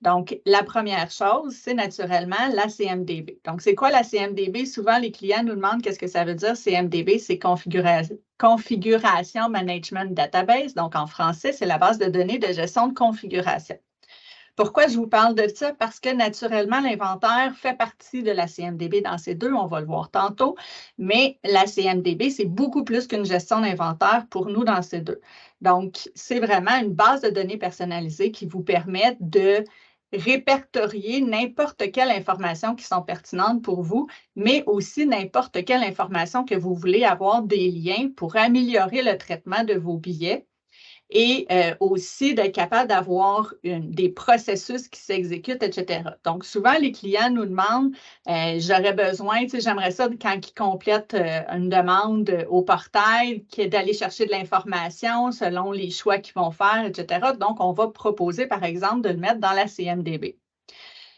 Donc, la première chose, c'est naturellement la CMDB. Donc, c'est quoi la CMDB? Souvent, les clients nous demandent qu'est-ce que ça veut dire. CMDB, c'est Configuration Management Database. Donc, en français, c'est la base de données de gestion de configuration. Pourquoi je vous parle de ça? Parce que naturellement, l'inventaire fait partie de la CMDB dans ces deux, on va le voir tantôt, mais la CMDB, c'est beaucoup plus qu'une gestion d'inventaire pour nous dans ces deux. Donc, c'est vraiment une base de données personnalisée qui vous permet de répertorier n'importe quelle information qui sont pertinentes pour vous, mais aussi n'importe quelle information que vous voulez avoir des liens pour améliorer le traitement de vos billets et aussi d'être capable d'avoir des processus qui s'exécutent, etc. Donc, souvent, les clients nous demandent, j'aurais besoin, tu sais, j'aimerais ça quand ils complètent une demande au portail, d'aller chercher de l'information selon les choix qu'ils vont faire, etc. Donc, on va proposer, par exemple, de le mettre dans la CMDB.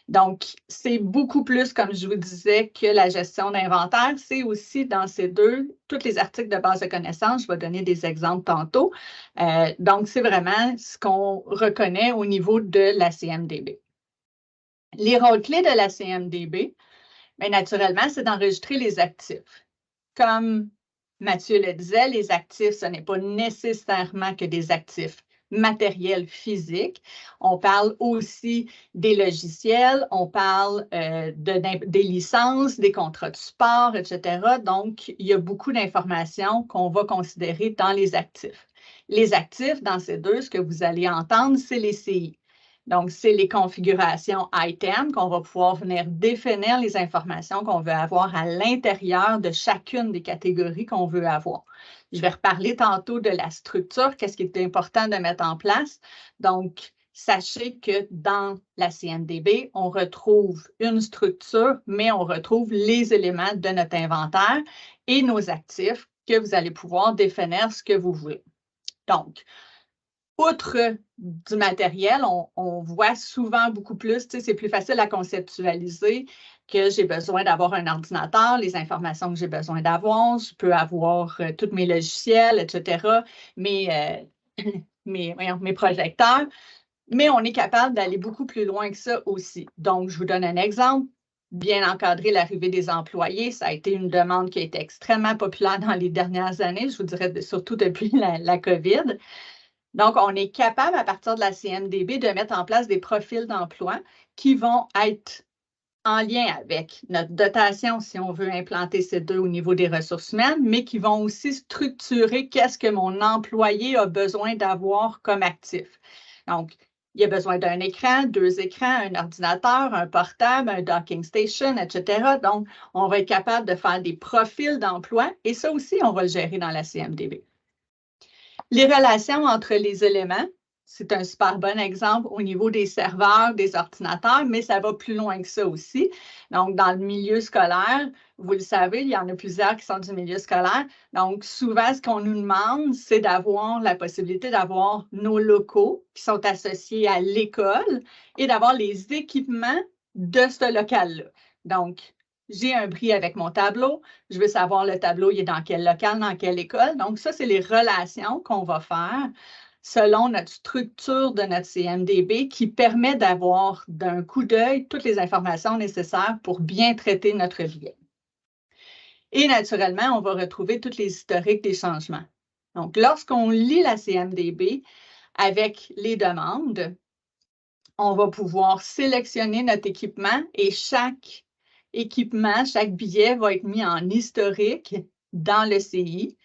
Donc, c'est beaucoup plus, comme je vous disais, que la gestion d'inventaire. C'est aussi dans ces deux, tous les articles de base de connaissances. Je vais donner des exemples tantôt. Donc, c'est vraiment ce qu'on reconnaît au niveau de la CMDB. Les rôles-clés de la CMDB, bien, naturellement, c'est d'enregistrer les actifs. Comme Mathieu le disait, les actifs, ce n'est pas nécessairement que des actifs matériel physique. On parle aussi des logiciels, on parle des licences, des contrats de support, etc. Donc, il y a beaucoup d'informations qu'on va considérer dans les actifs. Les actifs, dans ces deux, ce que vous allez entendre, c'est les CI. Donc, c'est les configurations item qu'on va pouvoir venir définir les informations qu'on veut avoir à l'intérieur de chacune des catégories qu'on veut avoir. Je vais reparler tantôt de la structure, qu'est-ce qui est important de mettre en place. Donc, sachez que dans la CMDB, on retrouve une structure, mais on retrouve les éléments de notre inventaire et nos actifs que vous allez pouvoir définir ce que vous voulez. Donc, outre du matériel, on voit souvent beaucoup plus, tu sais, c'est plus facile à conceptualiser que j'ai besoin d'avoir un ordinateur, les informations que j'ai besoin d'avoir, je peux avoir tous mes logiciels, etc., mes projecteurs, mais on est capable d'aller beaucoup plus loin que ça aussi. Donc, je vous donne un exemple. Bien encadrer l'arrivée des employés, ça a été une demande qui a été extrêmement populaire dans les dernières années, je vous dirais surtout depuis la COVID. Donc, on est capable, à partir de la CMDB, de mettre en place des profils d'emploi qui vont être en lien avec notre dotation, si on veut implanter ces deux au niveau des ressources humaines, mais qui vont aussi structurer qu'est-ce que mon employé a besoin d'avoir comme actif. Donc, il a besoin d'un écran, 2 écrans, un ordinateur, un portable, un docking station, etc. Donc, on va être capable de faire des profils d'emploi et ça aussi, on va le gérer dans la CMDB. Les relations entre les éléments, c'est un super bon exemple au niveau des serveurs, des ordinateurs, mais ça va plus loin que ça aussi. Donc, dans le milieu scolaire, vous le savez, il y en a plusieurs qui sont du milieu scolaire. Donc, souvent, ce qu'on nous demande, c'est d'avoir la possibilité d'avoir nos locaux qui sont associés à l'école et d'avoir les équipements de ce local-là. Donc, j'ai un bris avec mon tableau, je veux savoir le tableau, il est dans quel local, dans quelle école. Donc, ça, c'est les relations qu'on va faire selon notre structure de notre CMDB qui permet d'avoir d'un coup d'œil toutes les informations nécessaires pour bien traiter notre billet. Et naturellement, on va retrouver toutes les historiques des changements. Donc, lorsqu'on lit la CMDB avec les demandes, on va pouvoir sélectionner notre équipement et chaque équipement, chaque billet va être mis en historique dans le CI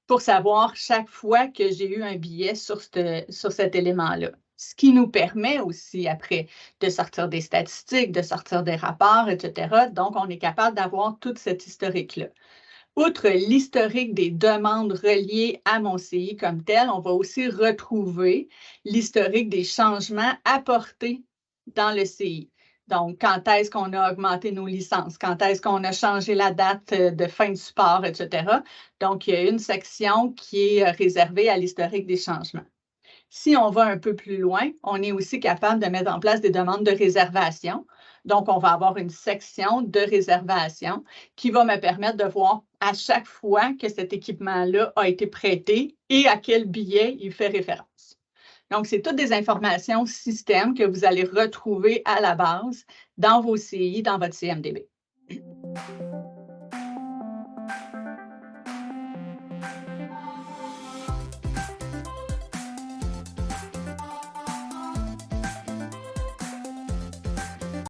pour savoir chaque fois que j'ai eu un billet sur cet élément-là. Ce qui nous permet aussi, après, de sortir des statistiques, de sortir des rapports, etc. Donc, on est capable d'avoir tout cet historique-là. Outre l'historique des demandes reliées à mon CI comme tel, on va aussi retrouver l'historique des changements apportés dans le CI. Donc, quand est-ce qu'on a augmenté nos licences? Quand est-ce qu'on a changé la date de fin de support, etc. Donc, il y a une section qui est réservée à l'historique des changements. Si on va un peu plus loin, on est aussi capable de mettre en place des demandes de réservation. Donc, on va avoir une section de réservation qui va me permettre de voir à chaque fois que cet équipement-là a été prêté et à quel billet il fait référence. Donc, c'est toutes des informations système que vous allez retrouver à la base dans vos CI, dans votre CMDB.